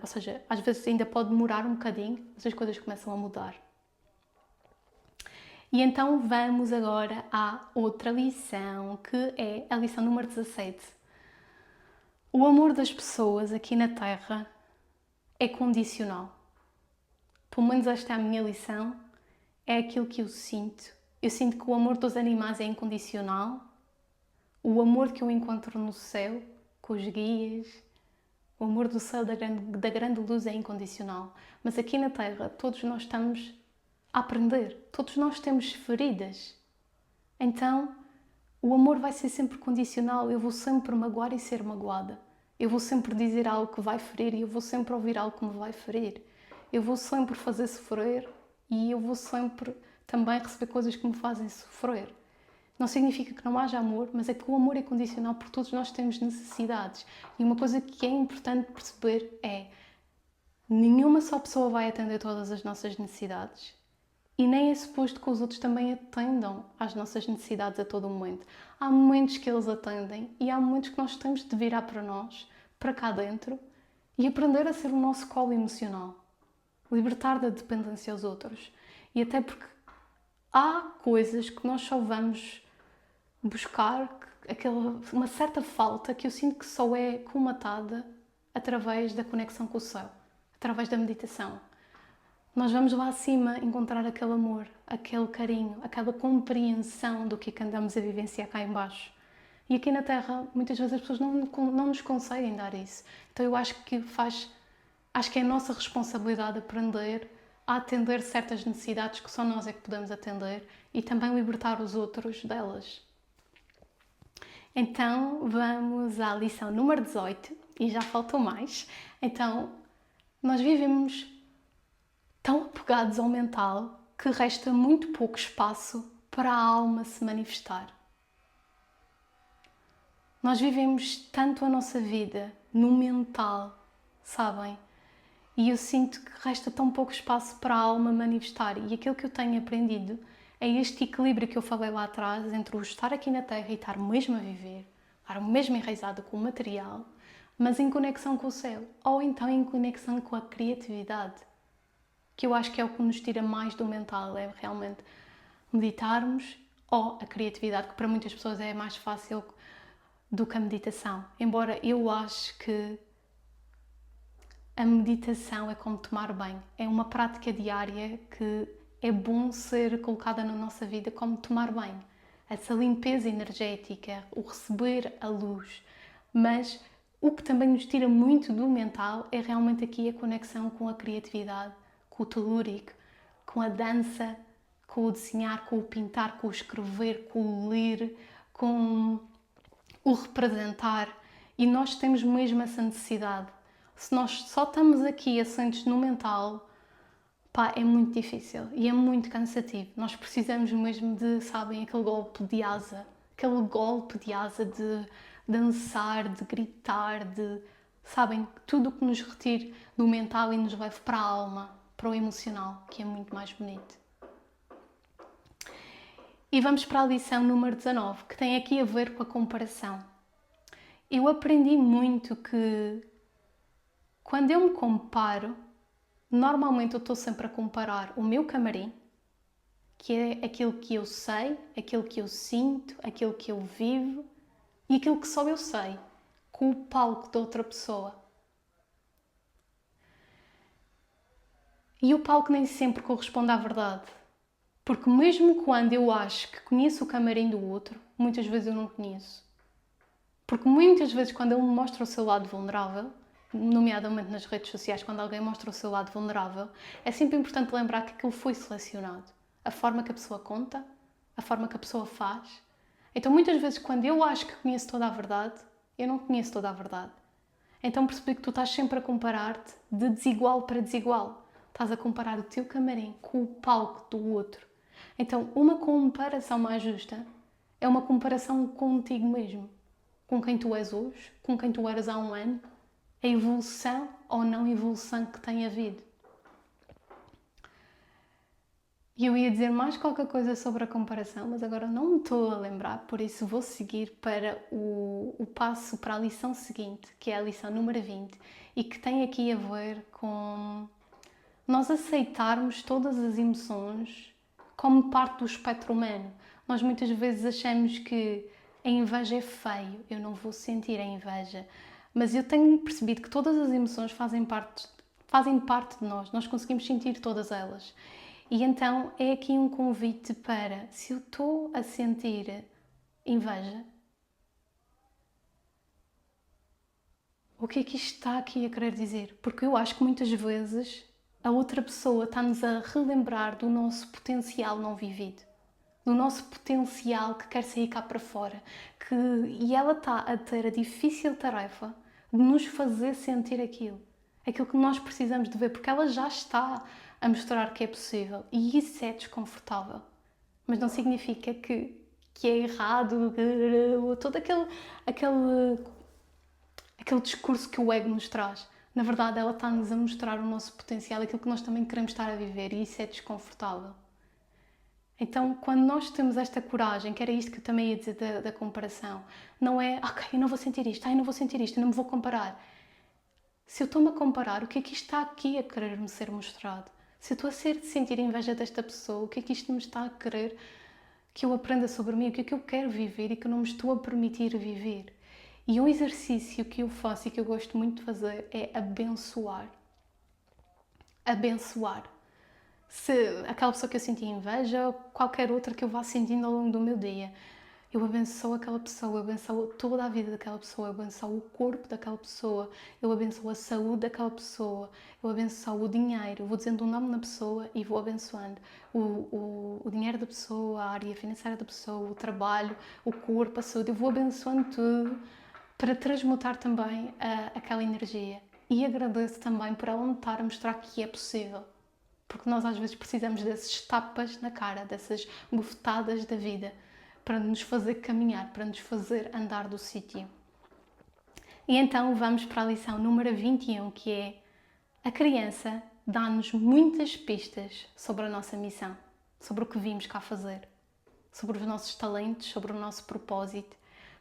Ou seja, às vezes ainda pode demorar um bocadinho, mas as coisas começam a mudar. E então vamos agora à outra lição, que é a lição número 17. O amor das pessoas aqui na Terra é condicional. Pelo menos esta é a minha lição. É aquilo que eu sinto. Eu sinto que o amor dos animais é incondicional. O amor que eu encontro no céu, com os guias, o amor do céu da grande luz é incondicional. Mas aqui na Terra, todos nós estamos a aprender. Todos nós temos feridas. Então, o amor vai ser sempre condicional. Eu vou sempre magoar e ser magoada. Eu vou sempre dizer algo que vai ferir e eu vou sempre ouvir algo que me vai ferir. Eu vou sempre fazer sofrer e eu vou sempre também receber coisas que me fazem sofrer. Não significa que não haja amor, mas é que o amor é condicional porque todos nós temos necessidades. E uma coisa que é importante perceber é nenhuma só pessoa vai atender todas as nossas necessidades e nem é suposto que os outros também atendam às nossas necessidades a todo momento. Há momentos que eles atendem e há momentos que nós temos de virar para nós, para cá dentro e aprender a ser o nosso colo emocional. Libertar da dependência aos outros. E até porque há coisas que nós só vamos buscar, uma certa falta que eu sinto que só é colmatada através da conexão com o céu, através da meditação. Nós vamos lá acima encontrar aquele amor, aquele carinho, aquela compreensão do que andamos a vivenciar cá em baixo. E aqui na Terra, muitas vezes as pessoas não nos conseguem dar isso. Então eu acho que faz Acho que é a nossa responsabilidade aprender a atender certas necessidades que só nós é que podemos atender e também libertar os outros delas. Então vamos à lição número 18 e já faltou mais. Então, nós vivemos tão apegados ao mental que resta muito pouco espaço para a alma se manifestar. Nós vivemos tanto a nossa vida no mental, sabem? E eu sinto que resta tão pouco espaço para a alma manifestar. E aquilo que eu tenho aprendido é este equilíbrio que eu falei lá atrás entre o estar aqui na Terra e estar mesmo a viver, estar mesmo enraizado com o material, mas em conexão com o céu, ou então em conexão com a criatividade, que eu acho que é o que nos tira mais do mental, é realmente meditarmos, ou a criatividade, que para muitas pessoas é mais fácil do que a meditação. Embora eu acho que a meditação é como tomar banho, é uma prática diária que é bom ser colocada na nossa vida como tomar banho. Essa limpeza energética, o receber a luz. Mas o que também nos tira muito do mental é realmente aqui a conexão com a criatividade, com o telúrico, com a dança, com o desenhar, com o pintar, com o escrever, com o ler, com o representar. E nós temos mesmo essa necessidade. Se nós só estamos aqui assentos no mental, pá, é muito difícil e é muito cansativo. Nós precisamos mesmo de, sabem, aquele golpe de asa de dançar, de gritar, de, sabem, tudo o que nos retire do mental e nos leve para a alma, para o emocional, que é muito mais bonito. E vamos para a lição número 19, que tem aqui a ver com a comparação. Eu aprendi muito que quando eu me comparo, normalmente eu estou sempre a comparar o meu camarim, que é aquilo que eu sei, aquilo que eu sinto, aquilo que eu vivo e aquilo que só eu sei, com o palco da outra pessoa. E o palco nem sempre corresponde à verdade. Porque mesmo quando eu acho que conheço o camarim do outro, muitas vezes eu não conheço. Porque muitas vezes quando ele me mostra o seu lado vulnerável, nomeadamente nas redes sociais, quando alguém mostra o seu lado vulnerável, é sempre importante lembrar que aquilo foi selecionado. A forma que a pessoa conta, a forma que a pessoa faz. Então muitas vezes quando eu acho que conheço toda a verdade, eu não conheço toda a verdade. Então percebi que tu estás sempre a comparar-te de desigual para desigual. Estás a comparar o teu camarim com o palco do outro. Então uma comparação mais justa é uma comparação contigo mesmo. Com quem tu és hoje, com quem tu eras há um ano, a evolução ou não evolução que tem havido. E eu ia dizer mais qualquer coisa sobre a comparação, mas agora não me estou a lembrar, por isso vou seguir para o passo para a lição seguinte, que é a lição número 20, e que tem aqui a ver com nós aceitarmos todas as emoções como parte do espectro humano. Nós muitas vezes achamos que a inveja é feio, eu não vou sentir a inveja. Mas eu tenho percebido que todas as emoções fazem parte de nós conseguimos sentir todas elas. E então é aqui um convite para, se eu estou a sentir inveja, o que é que isto está aqui a querer dizer? Porque eu acho que muitas vezes a outra pessoa está-nos a relembrar do nosso potencial não vivido, do nosso potencial que quer sair cá para fora, e ela está a ter a difícil tarefa de nos fazer sentir aquilo que nós precisamos de ver, porque ela já está a mostrar que é possível e isso é desconfortável, mas não significa que é errado, todo aquele discurso que o ego nos traz. Na verdade, ela está-nos a mostrar o nosso potencial, aquilo que nós também queremos estar a viver, e isso é desconfortável. Então, quando nós temos esta coragem, que era isto que eu também ia dizer da comparação, não é, ok, eu não vou sentir isto, eu não vou sentir isto, eu não me vou comparar. Se eu estou-me a comparar, o que é que isto está aqui a querer-me ser mostrado? Se eu estou a sentir inveja desta pessoa, o que é que isto me está a querer que eu aprenda sobre mim? O que é que eu quero viver e que eu não me estou a permitir viver? E um exercício que eu faço e que eu gosto muito de fazer é abençoar. Abençoar. Se aquela pessoa que eu senti inveja ou qualquer outra que eu vá sentindo ao longo do meu dia. Eu abençoo aquela pessoa, eu abençoo toda a vida daquela pessoa, eu abençoo o corpo daquela pessoa, eu abençoo a saúde daquela pessoa, eu abençoo o dinheiro, eu vou dizendo o nome da pessoa e vou abençoando o dinheiro da pessoa, a área financeira da pessoa, o trabalho, o corpo, a saúde, eu vou abençoando tudo para transmutar também aquela energia. E agradeço também por ela me estar a mostrar que é possível. Porque nós às vezes precisamos desses tapas na cara, dessas bufetadas da vida, para nos fazer caminhar, para nos fazer andar do sítio. E então vamos para a lição número 21, que é: a criança dá-nos muitas pistas sobre a nossa missão, sobre o que vimos cá fazer, sobre os nossos talentos, sobre o nosso propósito,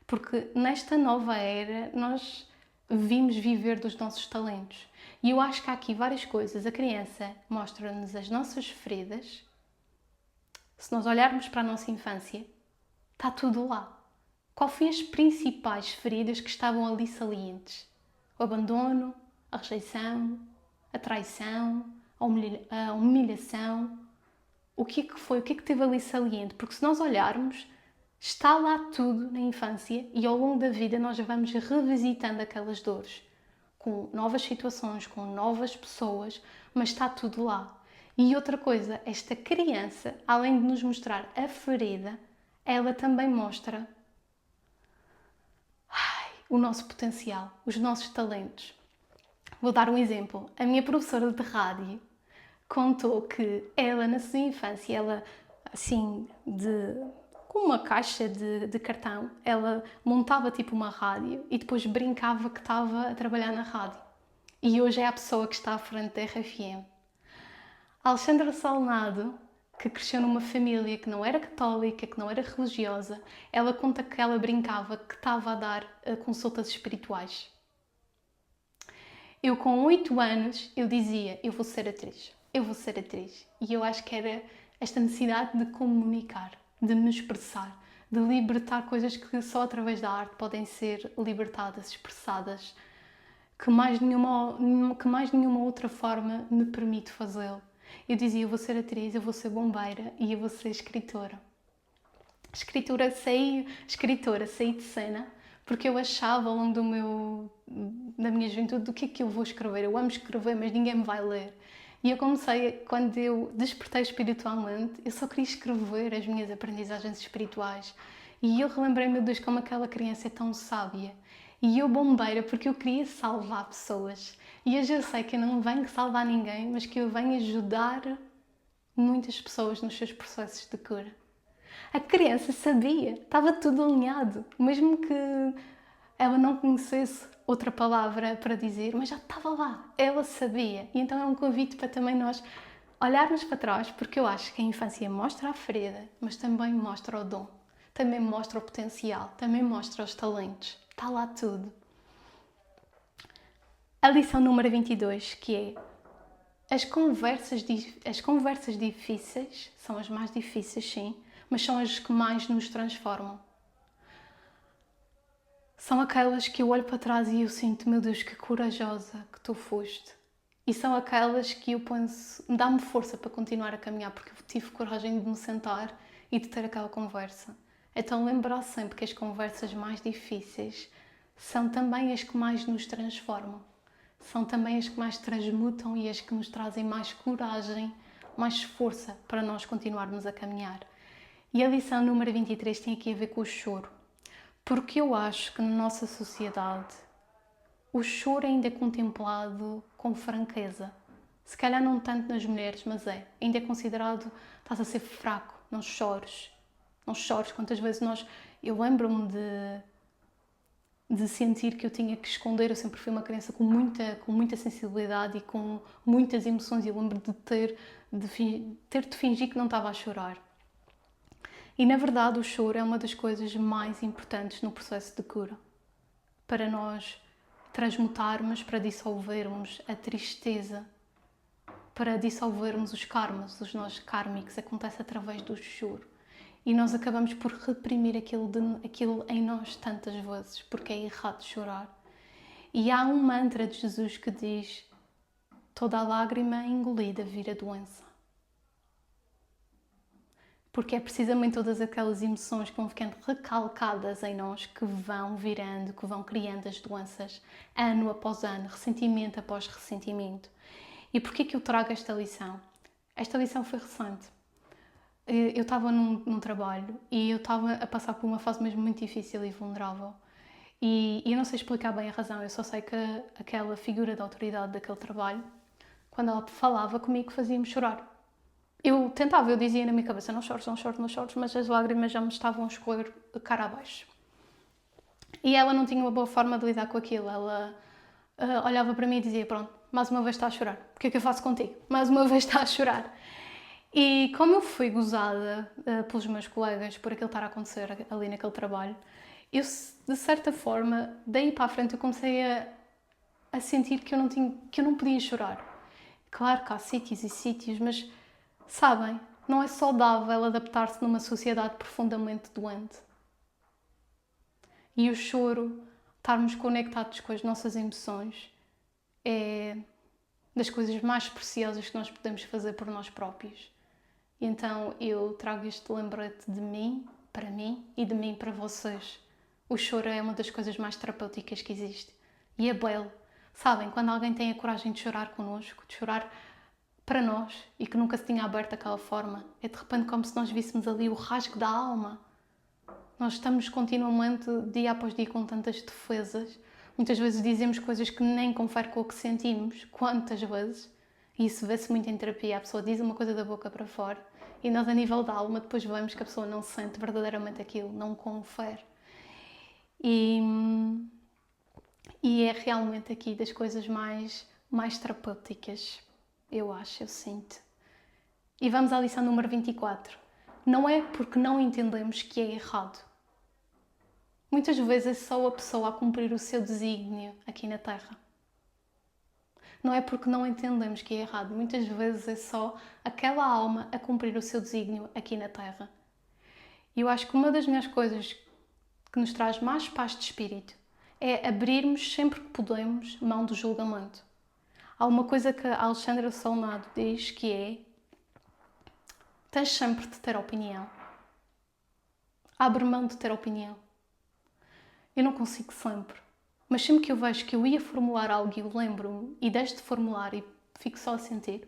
porque nesta nova era nós vimos viver dos nossos talentos. E eu acho que há aqui várias coisas. A criança mostra-nos as nossas feridas. Se nós olharmos para a nossa infância, está tudo lá. Qual foi as principais feridas que estavam ali salientes? O abandono, a rejeição, a traição, a humilhação. O que é que foi? O que é que teve ali saliente? Porque se nós olharmos, está lá tudo na infância e ao longo da vida nós já vamos revisitando aquelas dores, com novas situações, com novas pessoas, mas está tudo lá. E outra coisa, esta criança, além de nos mostrar a ferida, ela também mostra o nosso potencial, os nossos talentos. Vou dar um exemplo. A minha professora de rádio contou que ela, na sua infância, ela, assim, com uma caixa de cartão, ela montava tipo uma rádio e depois brincava que estava a trabalhar na rádio. E hoje é a pessoa que está à frente da RFM. A Alexandra Salnado, que cresceu numa família que não era católica, que não era religiosa, ela conta que ela brincava que estava a dar consultas espirituais. Eu, com 8 anos, eu dizia: eu vou ser atriz, eu vou ser atriz. E eu acho que era esta necessidade de comunicar, de me expressar, de libertar coisas que só através da arte podem ser libertadas, expressadas, que mais nenhuma outra forma me permite fazê-lo. Eu dizia: eu vou ser atriz, eu vou ser bombeira e eu vou ser escritora. Saí de cena, porque eu achava ao longo da minha juventude do que é que eu vou escrever. Eu amo escrever, mas ninguém me vai ler. E eu comecei, quando eu despertei espiritualmente, eu só queria escrever as minhas aprendizagens espirituais. E eu relembrei, meu Deus, como aquela criança é tão sábia. E eu bombeira, porque eu queria salvar pessoas. E hoje eu sei que eu não venho salvar ninguém, mas que eu venho ajudar muitas pessoas nos seus processos de cura. A criança sabia, estava tudo alinhado, mesmo que ela não conhecesse outra palavra para dizer, mas já estava lá, ela sabia. E então é um convite para também nós olharmos para trás, porque eu acho que a infância mostra a ferida, mas também mostra o dom, também mostra o potencial, também mostra os talentos, está lá tudo. A lição número 22, que é: as conversas difíceis são as mais difíceis, sim, mas são as que mais nos transformam. São aquelas que eu olho para trás e eu sinto, meu Deus, que corajosa que tu foste. E são aquelas que eu penso, dá-me força para continuar a caminhar, porque eu tive coragem de me sentar e de ter aquela conversa. Então lembrar sempre que as conversas mais difíceis são também as que mais nos transformam. São também as que mais transmutam e as que nos trazem mais coragem, mais força para nós continuarmos a caminhar. E a lição número 23 tem aqui a ver com o choro. Porque eu acho que na nossa sociedade o choro ainda é contemplado com franqueza. Se calhar não tanto nas mulheres, mas ainda é considerado: estás a ser fraco, não chores. Não chores. Quantas vezes eu lembro-me de sentir que eu tinha que esconder. Eu sempre fui uma criança com muita sensibilidade e com muitas emoções, e eu lembro de ter de fingir que não estava a chorar. E na verdade o choro é uma das coisas mais importantes no processo de cura, para nós transmutarmos, para dissolvermos a tristeza, para dissolvermos os karmas, os nós kármicos. Acontece através do choro. E nós acabamos por reprimir aquilo em nós tantas vezes, porque é errado chorar. E há um mantra de Jesus que diz: toda a lágrima engolida vira doença. Porque é precisamente todas aquelas emoções que vão ficando recalcadas em nós que vão virando, que vão criando as doenças ano após ano, ressentimento após ressentimento. E porquê que eu trago esta lição? Esta lição foi recente. Eu estava num trabalho e eu estava a passar por uma fase mesmo muito difícil e vulnerável. E eu não sei explicar bem a razão, eu só sei que aquela figura de autoridade daquele trabalho, quando ela falava comigo, fazia-me chorar. Eu tentava, eu dizia na minha cabeça, não chores, não chores, não chores, mas as lágrimas já me estavam a escorrer de cara abaixo. E ela não tinha uma boa forma de lidar com aquilo. Ela olhava para mim e dizia, pronto, mais uma vez está a chorar. O que é que eu faço contigo? Mais uma vez está a chorar. E como eu fui gozada pelos meus colegas por aquilo estar a acontecer ali naquele trabalho, eu, de certa forma, daí para a frente eu comecei a sentir que eu não podia chorar. Claro que há sítios e sítios, mas, sabem, não é saudável adaptar-se numa sociedade profundamente doente. E o choro, estarmos conectados com as nossas emoções, é das coisas mais preciosas que nós podemos fazer por nós próprios. E então eu trago este lembrete de mim, para mim, e de mim para vocês. O choro é uma das coisas mais terapêuticas que existe. E é belo. Sabem, quando alguém tem a coragem de chorar connosco, de chorar para nós, e que nunca se tinha aberto daquela forma, é de repente como se nós víssemos ali o rasgo da alma. Nós estamos continuamente, dia após dia, com tantas defesas. Muitas vezes dizemos coisas que nem conferem com o que sentimos. Quantas vezes? E isso vê-se muito em terapia. A pessoa diz uma coisa da boca para fora e nós, a nível da alma, depois vemos que a pessoa não sente verdadeiramente aquilo, não confere. E é realmente aqui das coisas mais terapêuticas, eu acho, eu sinto. E vamos à lição número 24. Não é porque não entendemos que é errado. Muitas vezes é só a pessoa a cumprir o seu desígnio aqui na Terra. Não é porque não entendemos que é errado. Muitas vezes é só aquela alma a cumprir o seu desígnio aqui na Terra. E eu acho que uma das melhores coisas que nos traz mais paz de espírito é abrirmos sempre que podemos mão do julgamento. Há uma coisa que a Alexandra Solnado diz que é: tens sempre de ter opinião. Abre mão de ter opinião. Eu não consigo sempre. Mas sempre que eu vejo que eu ia formular algo e eu lembro-me e deixo de formular e fico só a sentir,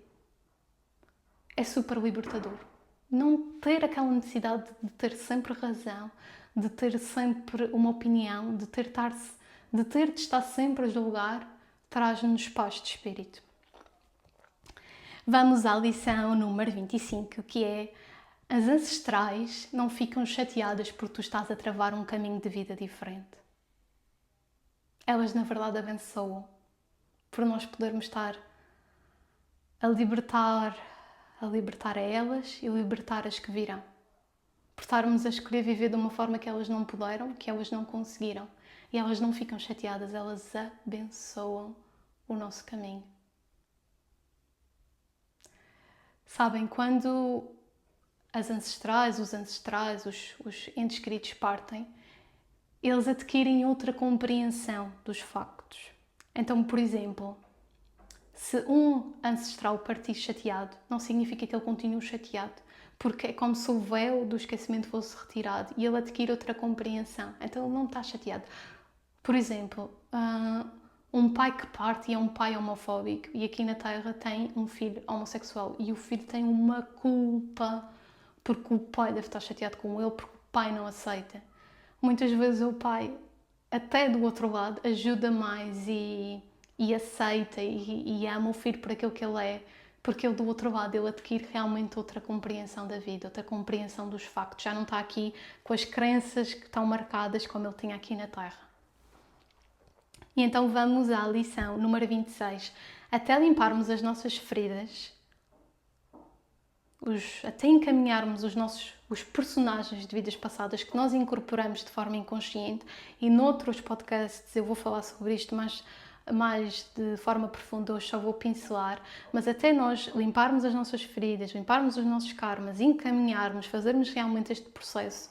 é super libertador. Não ter aquela necessidade de ter sempre razão, de ter sempre uma opinião, de ter de estar sempre a julgar, traz-nos paz de espírito. Vamos à lição número 25, que é: as ancestrais não ficam chateadas porque tu estás a travar um caminho de vida diferente. Elas, na verdade, abençoam por nós podermos estar a libertar a elas e libertar as que virão. Por estarmos a escolher viver de uma forma que elas não puderam, que elas não conseguiram. E elas não ficam chateadas, elas abençoam o nosso caminho. Sabem, quando as ancestrais, os entes queridos partem, eles adquirem outra compreensão dos factos. Então, por exemplo, se um ancestral partir chateado, não significa que ele continue chateado, porque é como se o véu do esquecimento fosse retirado e ele adquire outra compreensão. Então, ele não está chateado. Por exemplo, um pai que parte e é um pai homofóbico e aqui na Terra tem um filho homossexual e o filho tem uma culpa porque o pai deve estar chateado com ele porque o pai não aceita. Muitas vezes o pai, até do outro lado, ajuda mais e aceita e ama o filho por aquilo que ele é, porque ele do outro lado ele adquire realmente outra compreensão da vida, outra compreensão dos factos. Já não está aqui com as crenças que estão marcadas como ele tinha aqui na Terra. E então vamos à lição número 26. Até limparmos as nossas feridas, até encaminharmos os personagens de vidas passadas que nós incorporamos de forma inconsciente, e noutros podcasts eu vou falar sobre isto mais de forma profunda, hoje só vou pincelar, mas até nós limparmos as nossas feridas, limparmos os nossos karmas, encaminharmos, fazermos realmente este processo,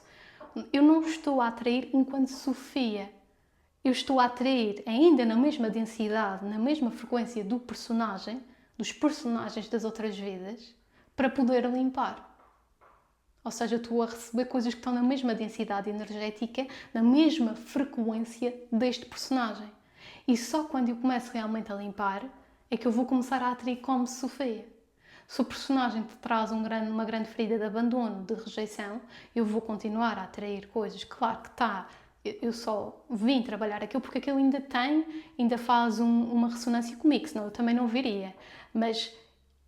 eu não estou a atrair enquanto Sofia, eu estou a atrair ainda na mesma densidade, na mesma frequência dos personagens das outras vidas, para poder limpar. Ou seja, estou a receber coisas que estão na mesma densidade energética, na mesma frequência deste personagem. E só quando eu começo realmente a limpar é que eu vou começar a atrair como Sofia. Se o personagem te traz uma grande ferida de abandono, de rejeição, eu vou continuar a atrair coisas. Claro que está, eu só vim trabalhar aquilo porque aquilo ainda faz uma ressonância comigo, senão eu também não viria. Mas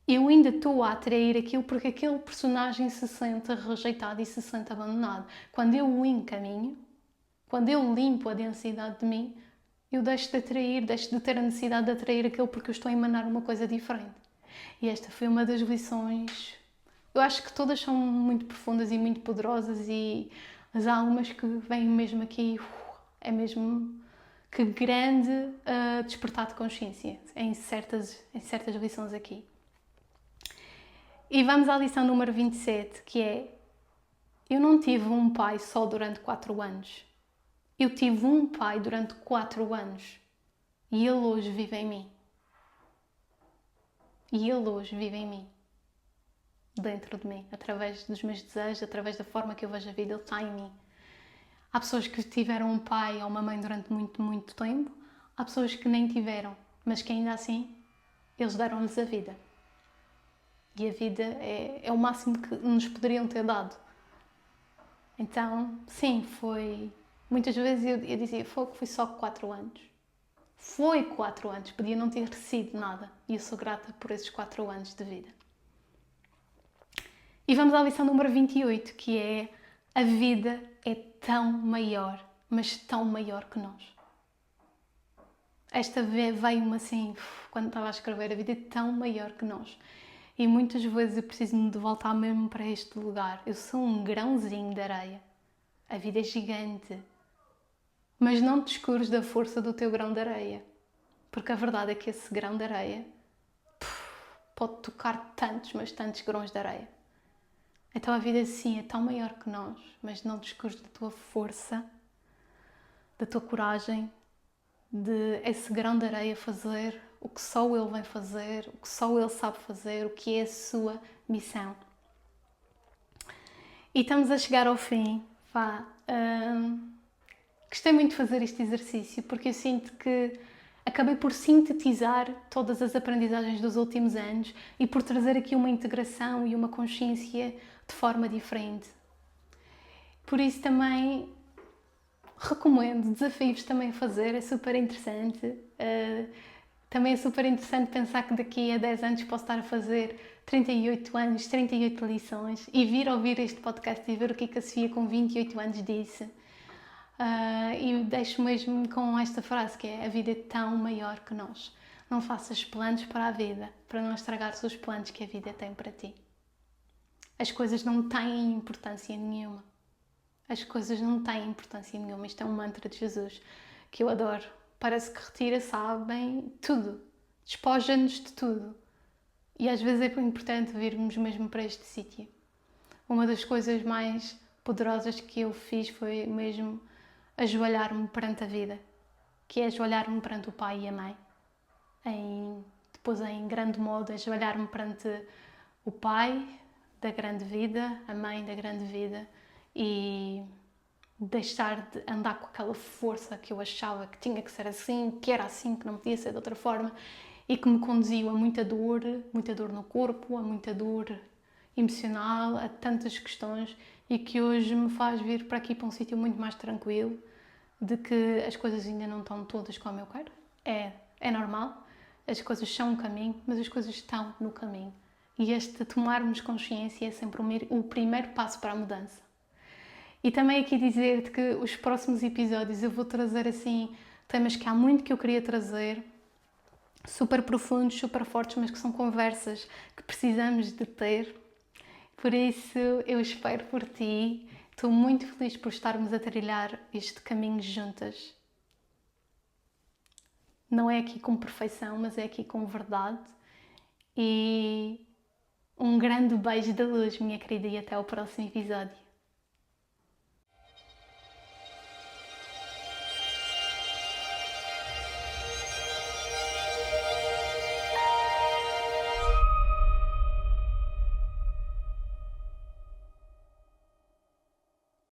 eu ainda estou a atrair aquilo porque aquele personagem se sente rejeitado e se sente abandonado. Quando eu o encaminho, quando eu limpo a densidade de mim, eu deixo de atrair, deixo de ter a necessidade de atrair aquilo porque eu estou a emanar uma coisa diferente. E esta foi uma das lições, eu acho que todas são muito profundas e muito poderosas, mas há umas que vêm mesmo aqui, é mesmo que grande despertar de consciência em certas lições aqui. E vamos à lição número 27, que é: eu não tive um pai só durante 4 anos. Eu tive um pai durante 4 anos. E ele hoje vive em mim. E ele hoje vive em mim. Dentro de mim. Através dos meus desejos, através da forma que eu vejo a vida, ele está em mim. Há pessoas que tiveram um pai ou uma mãe durante muito, muito tempo. Há pessoas que nem tiveram. Mas que ainda assim, eles deram-lhes a vida. E a vida é o máximo que nos poderiam ter dado. Então, sim, foi... Muitas vezes eu dizia, foi só 4 anos. Foi 4 anos, podia não ter sido nada. E eu sou grata por esses 4 anos de vida. E vamos à lição número 28, que é: a vida é tão maior, mas tão maior que nós. Esta veio-me assim, quando estava a escrever, a vida é tão maior que nós. E muitas vezes eu preciso de voltar mesmo para este lugar. Eu sou um grãozinho de areia. A vida é gigante. Mas não te escures da força do teu grão de areia. Porque a verdade é que esse grão de areia pode tocar tantos, mas tantos grãos de areia. Então a vida sim é tão maior que nós, mas não te escures da tua força, da tua coragem, de esse grão de areia fazer o que só ele vem fazer, o que só ele sabe fazer, o que é a sua missão. E estamos a chegar ao fim. Gostei muito de fazer este exercício porque eu sinto que acabei por sintetizar todas as aprendizagens dos últimos anos e por trazer aqui uma integração e uma consciência de forma diferente. Por isso também recomendo, desafio-vos também a fazer, é super interessante. Também é super interessante pensar que daqui a 10 anos posso estar a fazer 38 anos, 38 lições e vir ouvir este podcast e ver o que a Sofia com 28 anos disse. E deixo mesmo com esta frase que é: a vida é tão maior que nós. Não faças planos para a vida, para não estragares os planos que a vida tem para ti. As coisas não têm importância nenhuma. As coisas não têm importância nenhuma. Isto é um mantra de Jesus que eu adoro. Parece que retira, sabem, tudo. Despoja-nos de tudo. E às vezes é importante virmos mesmo para este sítio. Uma das coisas mais poderosas que eu fiz foi mesmo ajoelhar-me perante a vida. Que é ajoelhar-me perante o pai e a mãe. Depois em grande modo, ajoelhar-me perante o pai da grande vida, a mãe da grande vida, e deixar de andar com aquela força que eu achava que tinha que ser assim, que era assim, que não podia ser de outra forma, e que me conduziu a muita dor no corpo, a muita dor emocional, a tantas questões, e que hoje me faz vir para aqui para um sítio muito mais tranquilo, de que as coisas ainda não estão todas como eu quero. É normal, as coisas são um caminho, mas as coisas estão no caminho. E este tomarmos consciência é sempre o primeiro passo para a mudança. E também aqui dizer-te que os próximos episódios eu vou trazer assim temas que há muito que eu queria trazer, super profundos, super fortes, mas que são conversas que precisamos de ter. Por isso eu espero por ti. Estou muito feliz por estarmos a trilhar este caminho juntas. Não é aqui com perfeição, mas é aqui com verdade. E um grande beijo da luz, minha querida, e até ao próximo episódio.